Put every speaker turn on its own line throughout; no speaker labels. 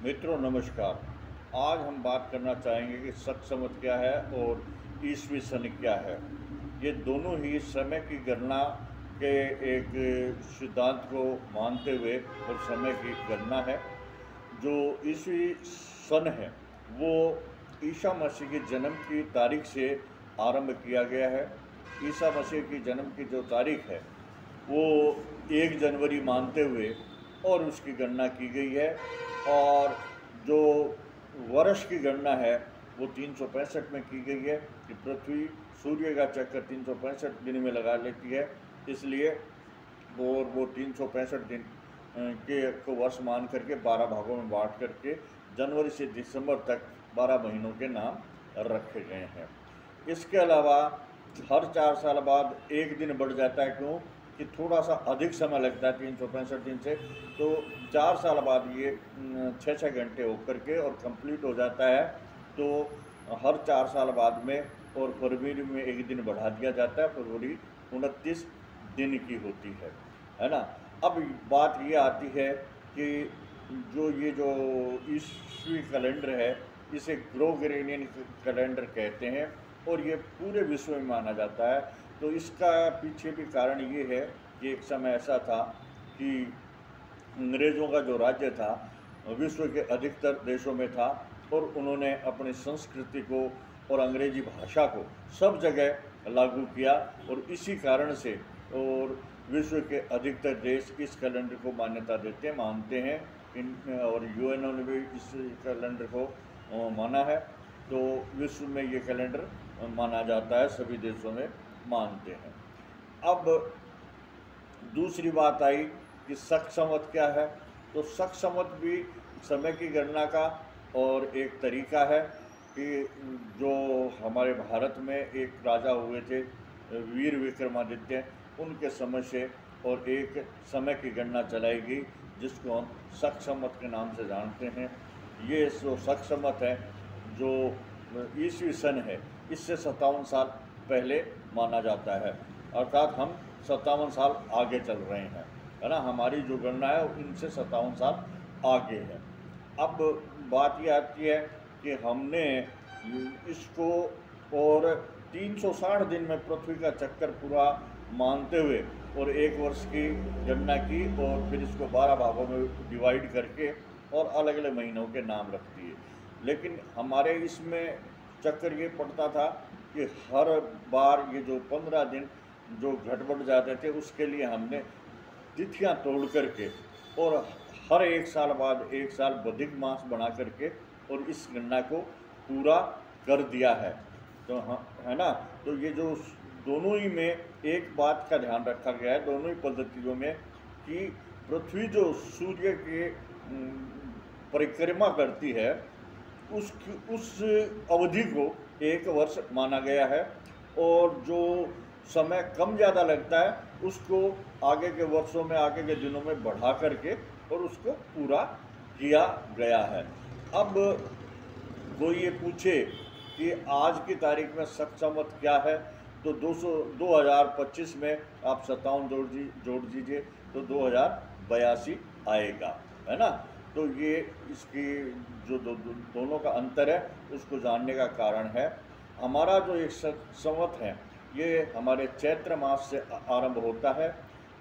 मित्रों नमस्कार। आज हम बात करना चाहेंगे कि शक संवत क्या है और ईसवी सन क्या है। ये दोनों ही समय की गणना के एक सिद्धांत को मानते हुए और समय की गणना है। जो ईसवी सन है वो ईसा मसीह के जन्म की तारीख से आरंभ किया गया है। ईसा मसीह की जन्म की जो तारीख है वो 1 जनवरी मानते हुए और उसकी गणना की गई है। और जो वर्ष की गणना है वो 365 में की गई है कि पृथ्वी सूर्य का चक्कर 365 दिन में लगा लेती है, इसलिए और वो 365 दिन के को वर्ष मान करके 12 भागों में बांट करके जनवरी से दिसंबर तक 12 महीनों के नाम रखे गए हैं। इसके अलावा हर 4 साल बाद एक दिन बढ़ जाता है, क्यों कि थोड़ा सा अधिक समय लगता है 365 दिन से, तो 4 साल बाद ये 6-6 घंटे होकर के और कंप्लीट हो जाता है। तो हर 4 साल बाद में और फरवरी में एक दिन बढ़ा दिया जाता है, फरवरी 29 दिन की होती है ना। अब बात ये आती है कि जो ईस्वी कैलेंडर है इसे ग्रेगोरियन कैलेंडर कहते हैं और ये पूरे विश्व में माना जाता है। तो इसका पीछे भी कारण ये है कि एक समय ऐसा था कि अंग्रेज़ों का जो राज्य था विश्व के अधिकतर देशों में था और उन्होंने अपनी संस्कृति को और अंग्रेजी भाषा को सब जगह लागू किया, और इसी कारण से और विश्व के अधिकतर देश इस कैलेंडर को मान्यता देते मानते हैं। और यूएनओ ने भी इस कैलेंडर को माना है। तो विश्व में ये कैलेंडर माना जाता है, सभी देशों में मानते हैं। अब दूसरी बात आई कि शक संवत क्या है। तो शक संवत भी समय की गणना का और एक तरीका है कि जो हमारे भारत में एक राजा हुए थे वीर विक्रमादित्य, उनके समय से और एक समय की गणना चलाई गई जिसको हम शक संवत के नाम से जानते हैं। ये जो शक संवत है जो ईसवी सन है इससे 57 साल पहले माना जाता है, अर्थात हम 57 साल आगे चल रहे हैं, है ना। हमारी जो गणना है इनसे 57 साल आगे है। अब बात ये आती है कि हमने इसको और 360 दिन में पृथ्वी का चक्कर पूरा मानते हुए और एक वर्ष की गणना की और फिर इसको 12 भागों में डिवाइड करके और अलग अलग महीनों के नाम रखती है। लेकिन हमारे इसमें चक्कर ये पड़ता था कि हर बार ये जो 15 दिन जो घट जाते थे उसके लिए हमने तिथियां तोड़ करके और हर 1 साल बाद 1 साल बधिक मास बना करके और इस गणना को पूरा कर दिया है। तो हाँ, है ना। तो ये जो दोनों ही में एक बात का ध्यान रखा गया है दोनों ही पद्धतियों में कि पृथ्वी जो सूर्य के परिक्रमा करती है उस अवधि को एक वर्ष माना गया है, और जो समय कम ज़्यादा लगता है उसको आगे के वर्षों में आगे के दिनों में बढ़ा करके और उसको पूरा किया गया है। अब कोई ये पूछे कि आज की तारीख में शक संवत क्या है, तो 2025 में आप 57 जोड़ दीजिए तो 2082 आएगा, है ना। तो ये इसकी जो दोनों का अंतर है उसको जानने का कारण है। हमारा जो एक संवत है ये हमारे चैत्र मास से आरंभ होता है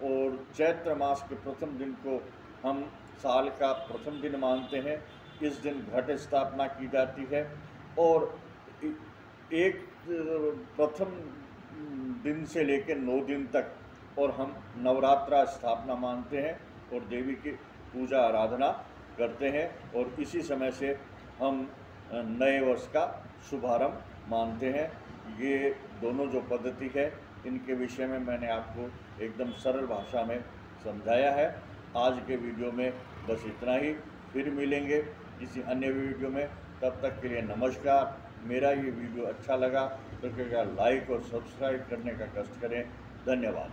और चैत्र मास के प्रथम दिन को हम साल का प्रथम दिन मानते हैं। इस दिन घट स्थापना की जाती है और एक प्रथम दिन से लेकर 9 दिन तक और हम नवरात्रा स्थापना मानते हैं और देवी की पूजा आराधना करते हैं, और इसी समय से हम नए वर्ष का शुभारंभ मानते हैं। ये दोनों जो पद्धति है इनके विषय में मैंने आपको एकदम सरल भाषा में समझाया है। आज के वीडियो में बस इतना ही, फिर मिलेंगे किसी अन्य वीडियो में। तब तक के लिए नमस्कार। मेरा ये वीडियो अच्छा लगा तो कृपया लाइक और सब्सक्राइब करने का कष्ट करें। धन्यवाद।